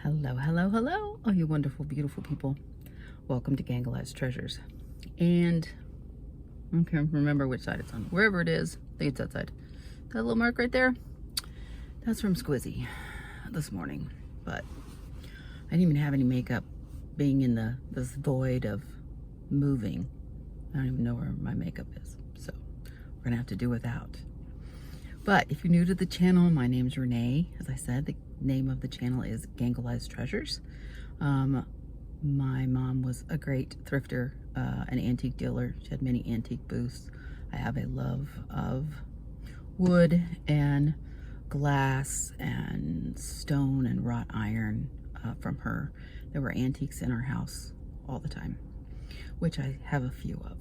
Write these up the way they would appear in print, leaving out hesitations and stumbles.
Hello, hello, hello, all you wonderful, beautiful people. Welcome to Gangalized Treasures. And I can't remember which side it's on. Wherever it is, I think it's that side. That little mark right there, that's from Squizzy this morning. But I didn't even have any makeup being in this void of moving. I don't even know where my makeup is. So we're gonna have to do without. But if you're new to the channel, my name's Renee. As I said, the name of the channel is Gangalized Treasures. My mom was a great thrifter, an antique dealer. She had many antique booths. I have a love of wood and glass and stone and wrought iron from her. There were antiques in our house all the time, which I have a few of.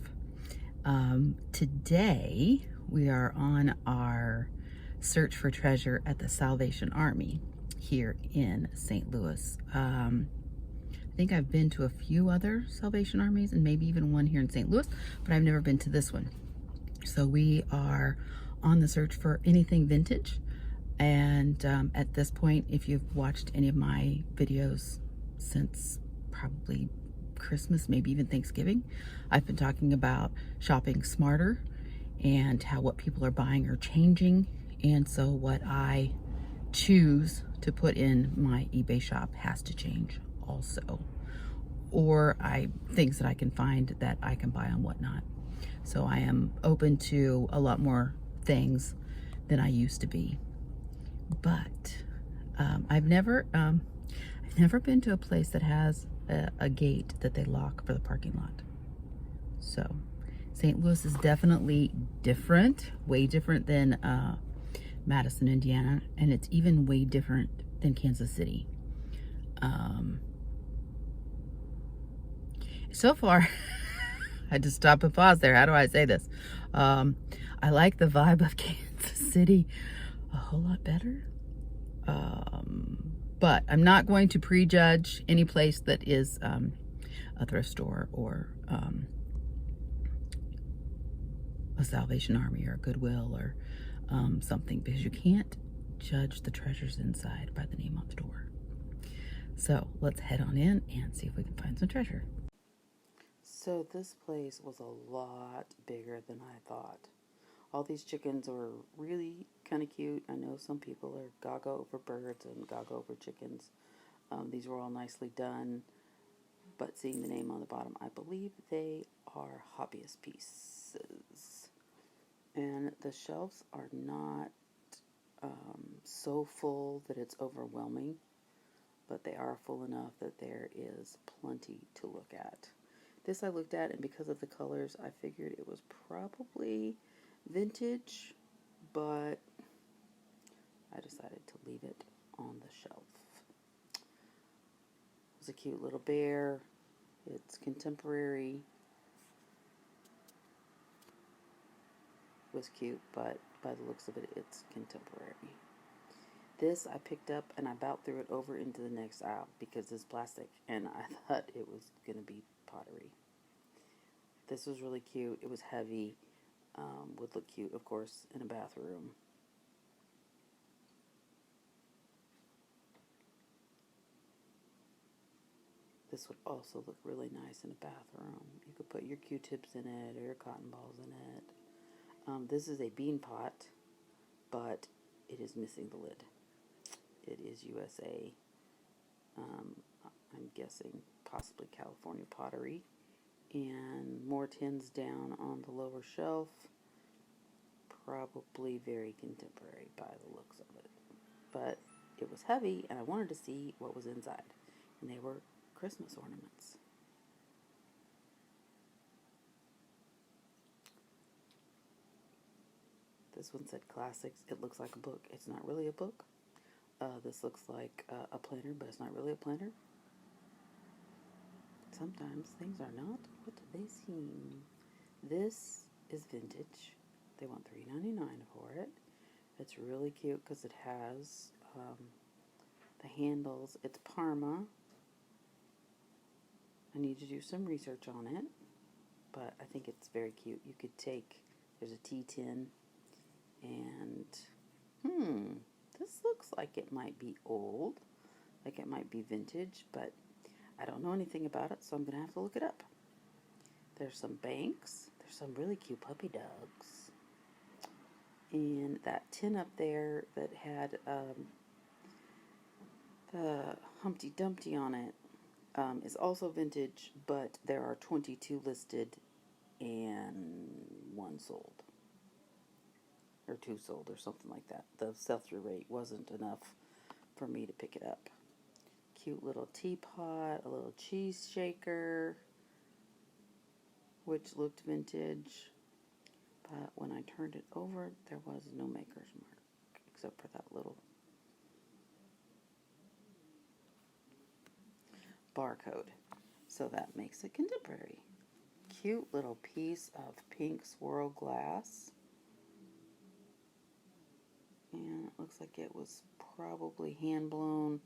Today, we are on our search for treasure at the Salvation Army here in St. Louis. I think I've been to a few other Salvation Armies and maybe even one here in St. Louis, but I've never been to this one. So we are on the search for anything vintage. And at this point, if you've watched any of my videos since probably Christmas, maybe even Thanksgiving, I've been talking about shopping smarter and how what people are buying are changing. And so what I choose to put in my eBay shop has to change also, or things that I can find that I can buy on Whatnot. So I am open to a lot more things than I used to be. But I've never been to a place that has a gate that they lock for the parking lot. So St. Louis is definitely different, way different than Madison, Indiana, and it's even way different than Kansas City. So far, I had to stop and pause there. How do I say this? I like the vibe of Kansas City a whole lot better. But I'm not going to prejudge any place that is a thrift store or a Salvation Army or a Goodwill or something, because you can't judge the treasures inside by the name on the door. So let's head on in and see if we can find some treasure. So this place was a lot bigger than I thought. All these chickens were really kind of cute. I know some people are gaga over birds and gaga over chickens. These were all nicely done, but seeing the name on the bottom, I believe they are hobbyist pieces. And the shelves are not so full that it's overwhelming, but they are full enough that there is plenty to look at. This I looked at, and because of the colors, I figured it was probably vintage, but I decided to leave it on the shelf. It's a cute little bear. It's contemporary. It was cute, but by the looks of it, it's contemporary. This I picked up and I about threw it over into the next aisle because it's plastic, and I thought it was going to be pottery. This was really cute. It was heavy. Would look cute, of course, in a bathroom. This would also look really nice in a bathroom. You could put your Q-tips in it or your cotton balls in it. This is a bean pot, but it is missing the lid. It is USA. I'm guessing possibly California pottery. And more tins down on the lower shelf. Probably very contemporary by the looks of it. But it was heavy, and I wanted to see what was inside. And they were Christmas ornaments. This one said classics. It looks like a book. It's not really a book. This looks like a planner, but it's not really a planner. Sometimes things are not what they seem. This is vintage. They want $3.99 for it. It's really cute because it has the handles. It's Parma. I need to do some research on it, but I think it's very cute. You could take, there's a tea tin, and this looks like it might be old. like it might be vintage, but I don't know anything about it, so I'm going to have to look it up. There's some banks. There's some really cute puppy dogs. And that tin up there that had the Humpty Dumpty on it is also vintage, but there are 22 listed and 1 sold. Or 2 sold or something like that. The sell-through rate wasn't enough for me to pick it up. Cute little teapot, a little cheese shaker, which looked vintage. But when I turned it over, there was no maker's mark, except for that little barcode. So that makes it contemporary. Cute little piece of pink swirl glass. And it looks like it was probably hand blown.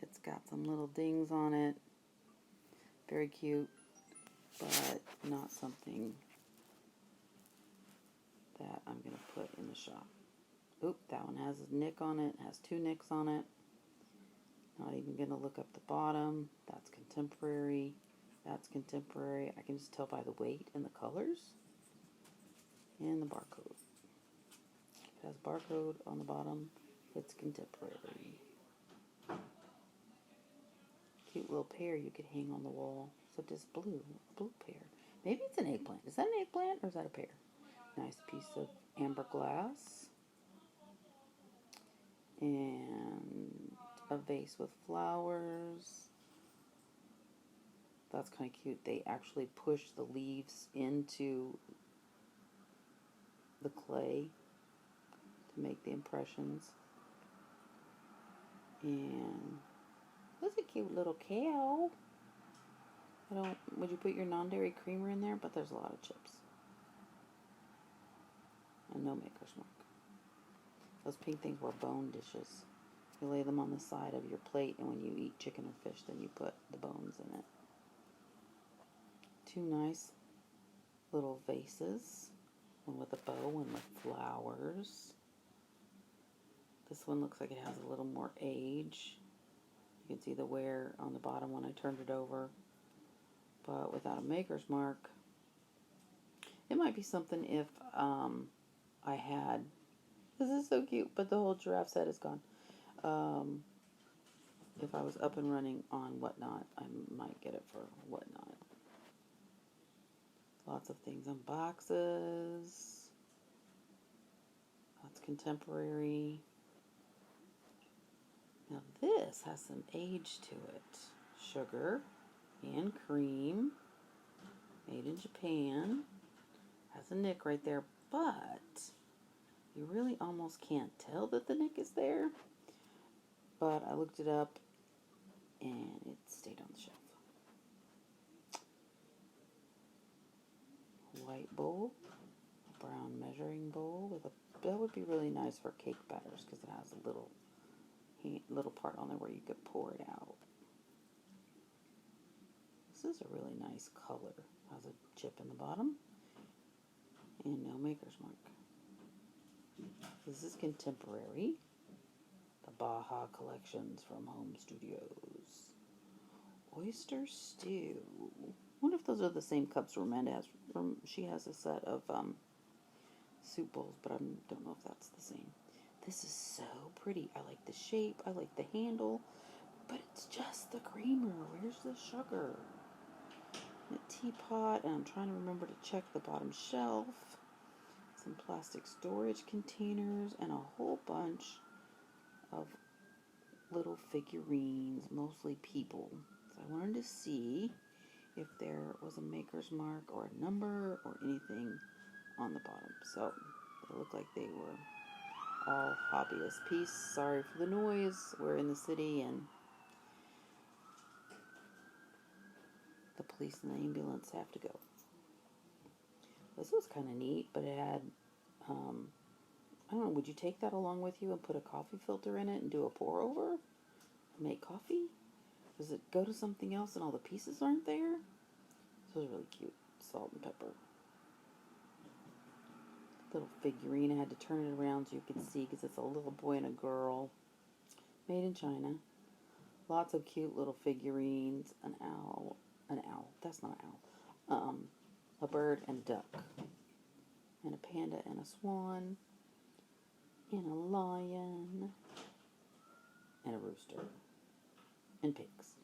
It's got some little dings on it. Very cute, but not something that I'm going to put in the shop. Oop, that one has a nick on it. It has 2 nicks on it. Not even going to look up the bottom. That's contemporary. That's contemporary. I can just tell by the weight and the colors. And the barcode. It has barcode on the bottom. It's contemporary. Cute little pear you could hang on the wall. So just blue pear. Maybe it's an eggplant. Is that an eggplant or is that a pear? Nice piece of amber glass. And a vase with flowers. That's kind of cute. They actually push the leaves into the clay to make the impressions. And that's a cute little cow. Would you put your non-dairy creamer in there? But there's a lot of chips. And no maker's mark. Those pink things were bone dishes. You lay them on the side of your plate, and when you eat chicken or fish, then you put the bones in it. 2 nice little vases. One with a bow, one with flowers. This one looks like it has a little more age. You can see the wear on the bottom when I turned it over, but without a maker's mark. It might be something if I had, this is so cute, but the whole giraffe set is gone. If I was up and running on Whatnot, I might get it for Whatnot. Lots of things in boxes. That's contemporary. Now this has some age to it. Sugar and cream. Made in Japan. Has a nick right there, but you really almost can't tell that the nick is there. But I looked it up and it stayed on the shelf. White bowl. A brown measuring bowl with that would be really nice for cake batters because it has a little part on there where you could pour it out. This is a really nice color. Has a chip in the bottom and no maker's mark. This is contemporary. The Baja collections from Home Studios. Oyster stew. I wonder if those are the same cups Manda has. She has a set of soup bowls, but I don't know if that's the same. This is so pretty. I like the shape. I like the handle. But it's just the creamer. Where's the sugar? The teapot. And I'm trying to remember to check the bottom shelf. Some plastic storage containers. And a whole bunch of little figurines. Mostly people. So I wanted to see if there was a maker's mark or a number or anything on the bottom. So they look like they were all hobbyist piece. Sorry for the noise. We're in the city and the police and the ambulance have to go. This was kind of neat, but it had, I don't know, would you take that along with you and put a coffee filter in it and do a pour over and make coffee? Does it go to something else and all the pieces aren't there? This was really cute. Salt and pepper. Little figurine. I had to turn it around so you could see because it's a little boy and a girl. Made in China. Lots of cute little figurines. An owl. That's not an owl. A bird and a duck, and a panda and a swan, and a lion, and a rooster, and pigs.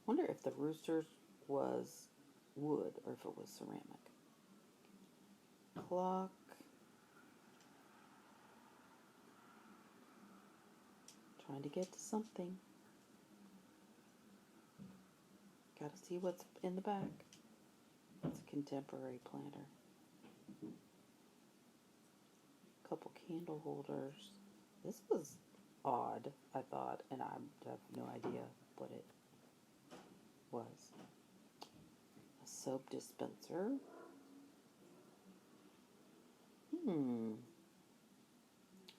Wonder if the rooster was wood or if it was ceramic. Clock. Trying to get to something. Gotta see what's in the back. It's a contemporary planter. Couple candle holders. This was odd, I thought, and I have no idea what it was. A soap dispenser.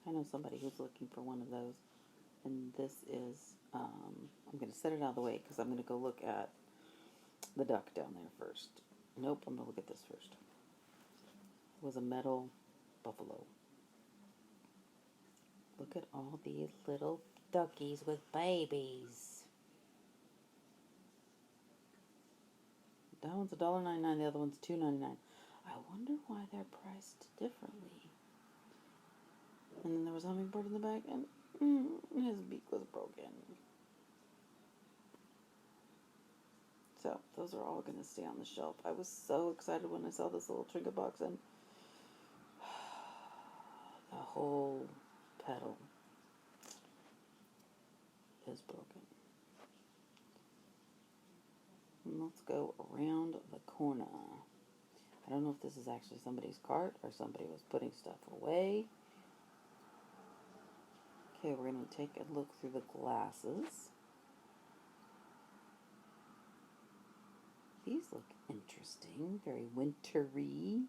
I know somebody who's looking for one of those. And this is, I'm going to set it out of the way because I'm going to go look at the duck down there first. Nope, I'm going to look at this first. It was a metal buffalo. Look at all these little duckies with babies. That one's $1.99, the other one's $2.99. I wonder why they're priced differently. And then there was a hummingbird in the back, and his beak was broken. So those are all going to stay on the shelf. I was so excited when I saw this little trinket box, and the whole petal is broken. And let's go around the corner. I don't know if this is actually somebody's cart or somebody was putting stuff away. Okay, we're going to take a look through the glasses. These look interesting, very wintry.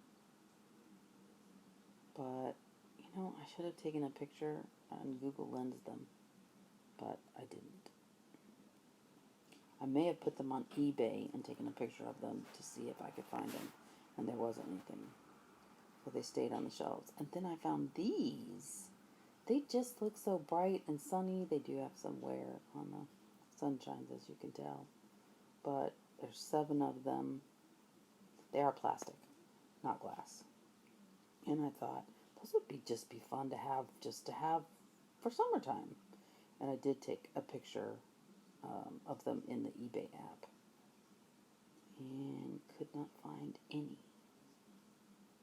But, I should have taken a picture and Google Lens them, but I didn't. I may have put them on eBay and taken a picture of them to see if I could find them, and there wasn't anything. So they stayed on the shelves. And then I found these. They just look so bright and sunny. They do have some wear on the sunshines, as you can tell. But there's 7 of them. They are plastic, not glass. And I thought, those would just be fun to have for summertime. And I did take a picture of them in the eBay app. And could not find any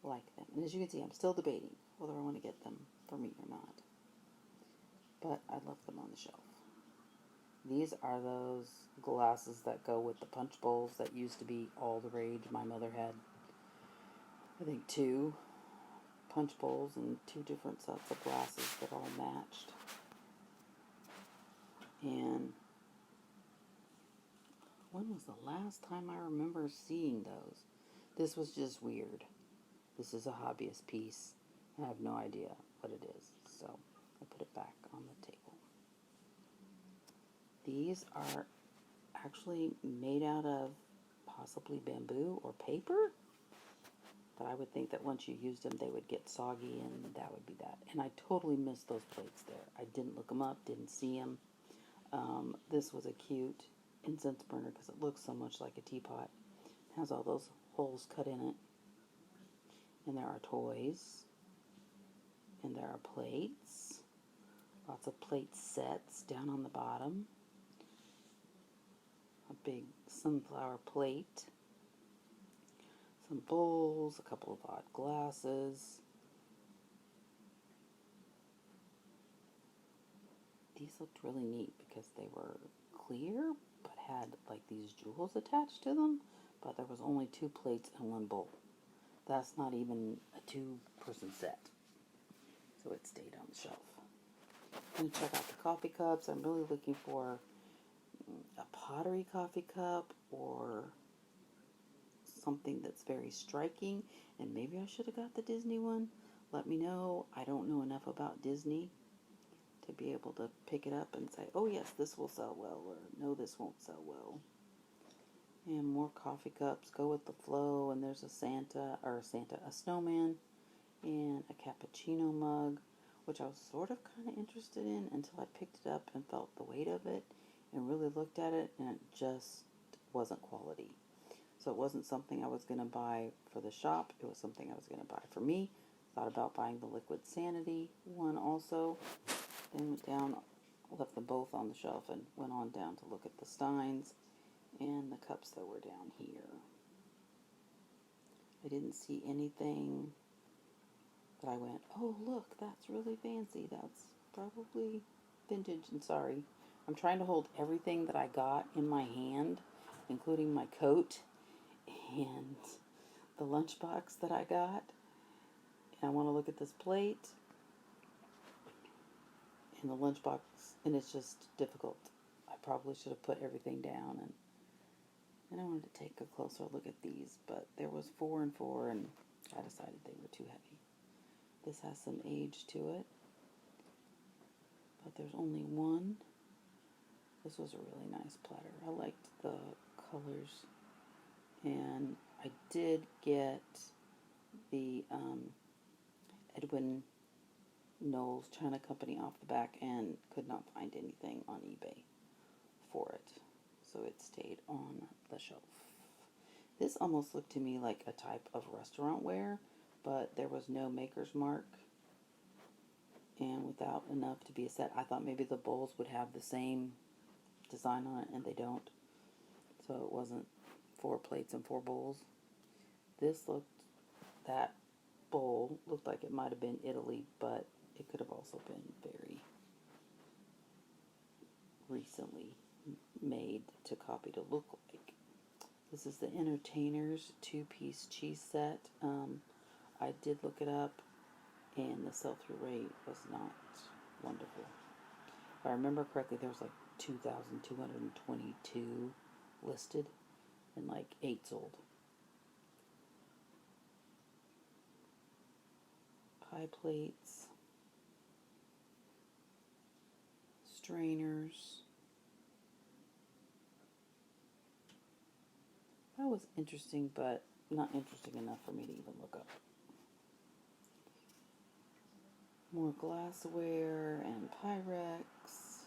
like them. And as you can see, I'm still debating whether I want to get them for me or not. But I left them on the shelf. These are those glasses that go with the punch bowls that used to be all the rage. My mother had, I think, 2 punch bowls and 2 different sets of glasses that all matched. And when was the last time I remember seeing those? This was just weird. This is a hobbyist piece. I have no idea what it is, so I put it back on the table. These are actually made out of possibly bamboo or paper, but I would think that once you used them, they would get soggy, and that would be that. And I totally missed those plates there. I didn't look them up, didn't see them. This was a cute incense burner because it looks so much like a teapot. It has all those holes cut in it. And there are toys. And there are plates. Lots of plate sets down on the bottom. A big sunflower plate. Some bowls, a couple of odd glasses. These looked really neat because they were clear, but had like these jewels attached to them, but there was only 2 plates and 1 bowl. That's not even a 2-person set. So it stayed on the shelf. I'm going to check out the coffee cups. I'm really looking for a pottery coffee cup or something that's very striking. And maybe I should have got the Disney one. Let me know. I don't know enough about Disney to be able to pick it up and say, oh yes, this will sell well, or no, this won't sell well. And more coffee cups go with the flow, and there's a a snowman, and a cappuccino mug, which I was sort of kind of interested in until I picked it up and felt the weight of it, and really looked at it, and it just wasn't quality. So it wasn't something I was going to buy for the shop. It was something I was going to buy for me. Thought about buying the Liquid Sanity one also. Then went down, left them both on the shelf, and went on down to look at the steins and the cups that were down here. I didn't see anything that I went, oh, look, that's really fancy. That's probably vintage. And sorry, I'm trying to hold everything that I got in my hand, including my coat and the lunchbox that I got. And I want to look at this plate and the lunchbox, and it's just difficult. I probably should have put everything down, and I wanted to take a closer look at these, but there was 4 and 4, and I decided they were too heavy. This has some age to it, but there's only one. This was a really nice platter. I liked the colors, and I did get the Edwin Knowles China Company off the back and could not find anything on eBay for it, so it stayed on the shelf. This almost looked to me like a type of restaurant ware, but there was no maker's mark, and without enough to be a set. I thought maybe the bowls would have the same design on it, and they don't. So it wasn't 4 plates and 4 bowls. That bowl looked like it might have been Italy, but it could have also been very recently made to copy to look like. This is the Entertainers 2-piece cheese set. I did look it up, and the sell-through rate was not wonderful. If I remember correctly, there was like 2,222 listed, and like 8 sold. Pie plates, strainers. That was interesting, but not interesting enough for me to even look up. More glassware and Pyrex,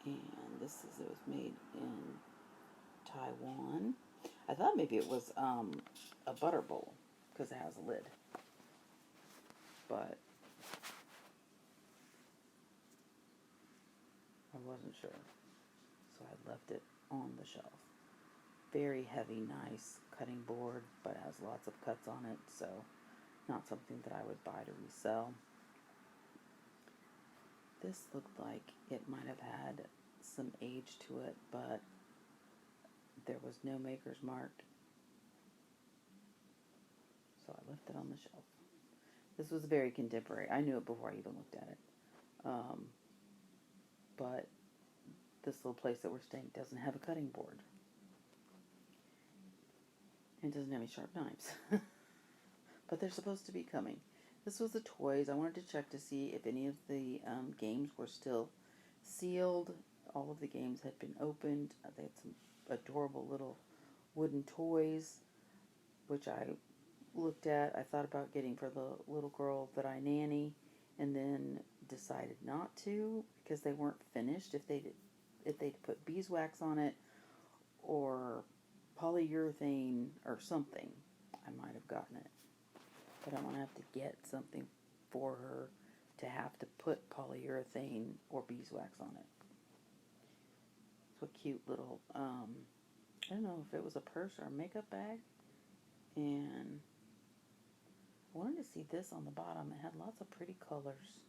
and it was made in Taiwan. I thought maybe it was a butter bowl because it has a lid, but I wasn't sure, so I left it on the shelf. Very heavy, nice cutting board, but has lots of cuts on it, so not something that I would buy to resell. This looked like it might have had some age to it, but there was no maker's mark, so I left it on the shelf. This was very contemporary. I knew it before I even looked at it. But this little place that we're staying doesn't have a cutting board. And doesn't have any sharp knives. But they're supposed to be coming. This was the toys. I wanted to check to see if any of the games were still sealed. All of the games had been opened. They had some adorable little wooden toys, which I looked at. I thought about getting for the little girl that I nanny, and then decided not to because they weren't finished. If they'd put beeswax on it or polyurethane or something, I might have gotten it. But I want to have to get something for her to have to put polyurethane or beeswax on it. It's a cute little, I don't know if it was a purse or a makeup bag. And I wanted to see this on the bottom. It had lots of pretty colors,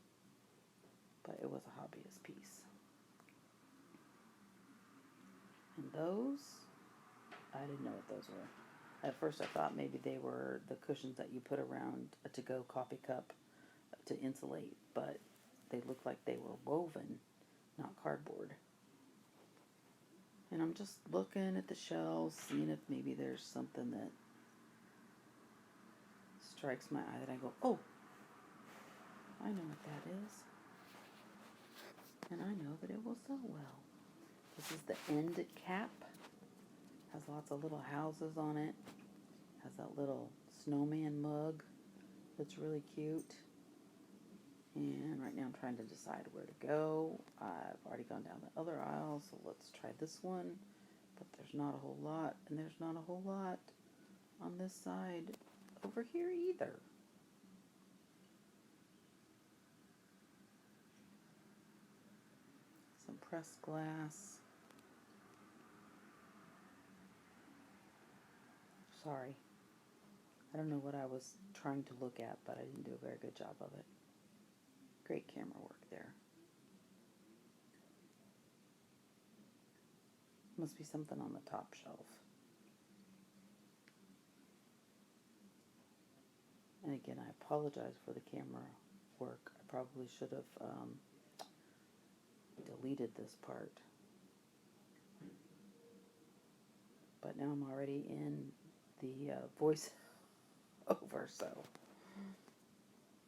but it was a hobbyist piece. And those, I didn't know what those were. At first I thought maybe they were the cushions that you put around a to-go coffee cup to insulate, but they looked like they were woven, not cardboard. And I'm just looking at the shelves, seeing if maybe there's something that strikes my eye that I go, oh, I know what that is. And I know that it will sell well. This is the end cap. Has lots of little houses on it. Has that little snowman mug that's really cute. And right now I'm trying to decide where to go. I've already gone down the other aisle, so let's try this one. But there's not a whole lot, and there's not a whole lot on this side over here either. Some pressed glass. Sorry. I don't know what I was trying to look at, but I didn't do a very good job of it. Great camera work there. Must be something on the top shelf. And again, I apologize for the camera work. I probably should have deleted this part. But now I'm already in the voice over, so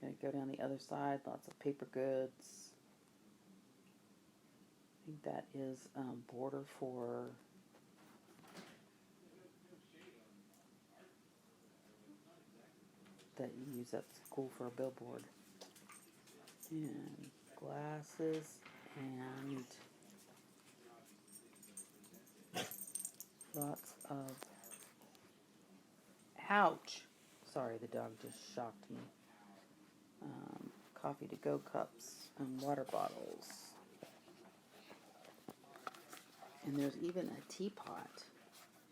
I'm gonna go down the other side. Lots of paper goods. I think that is border for that you use at school for a billboard. And glasses and lots of, ouch, sorry, the dog just shocked me. Coffee to go cups and water bottles. And there's even a teapot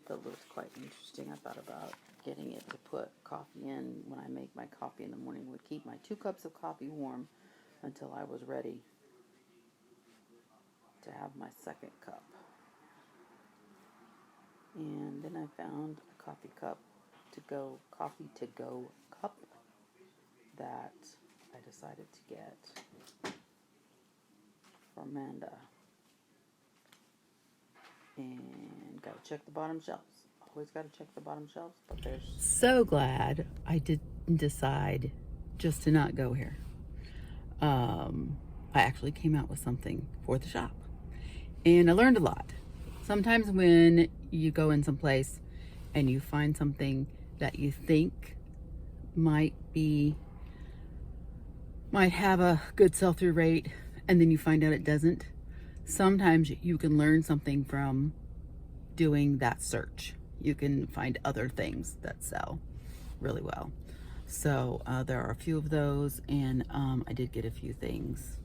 that looks quite interesting. I thought about getting it to put coffee in when I make my coffee in the morning. It would keep my 2 cups of coffee warm until I was ready to have my second cup. And then I found a coffee to go cup that I decided to get for Manda. And gotta check the bottom shelves. Always gotta check the bottom shelves, but there's... So glad I didn't decide just to not go here. I actually came out with something for the shop. And I learned a lot. Sometimes when you go in someplace and you find something that you think might have a good sell-through rate, and then you find out it doesn't, sometimes you can learn something from doing that search. You can find other things that sell really well. So there are a few of those, and I did get a few things.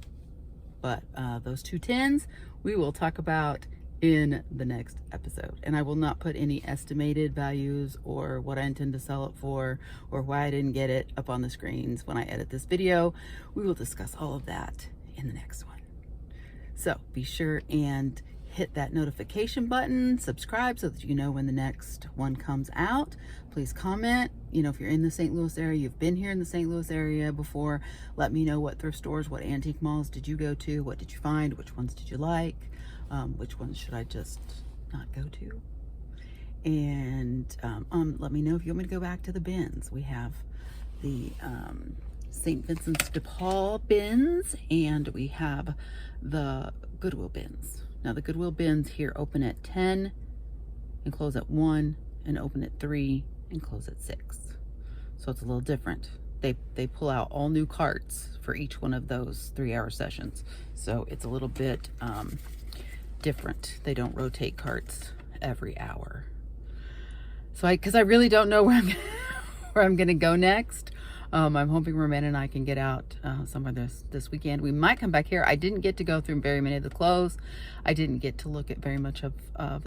But those 2 tins we will talk about in the next episode. And I will not put any estimated values or what I intend to sell it for or why I didn't get it up on the screens when I edit this video. We will discuss all of that in the next one. So be sure and hit that notification button, subscribe so that you know when the next one comes out. Please comment. You know, if you're in the St. Louis area, you've been here in the St. Louis area before, let me know what thrift stores, what antique malls did you go to, what did you find, which ones did you like, which ones should I just not go to. And let me know if you want me to go back to the bins. We have the St. Vincent's de Paul bins, and we have the Goodwill bins. Now the Goodwill bins here open at 10 and close at 1, and open at 3 and close at 6. So it's a little different. They pull out all new carts for each one of those 3-hour sessions. So it's a little bit different. They don't rotate carts every hour. So because I really don't know where I'm gonna go next. I'm hoping Roman and I can get out somewhere this weekend. We might come back here. I didn't get to go through very many of the clothes. I didn't get to look at very much of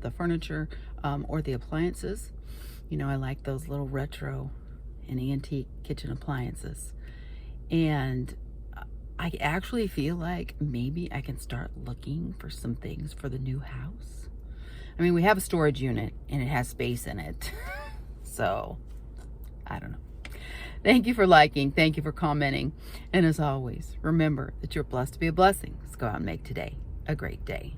the furniture or the appliances. You know, I like those little retro and antique kitchen appliances. And I actually feel like maybe I can start looking for some things for the new house. I mean, we have a storage unit and it has space in it. So, I don't know. Thank you for liking. Thank you for commenting. And as always, remember that you're blessed to be a blessing. Let's go out and make today a great day.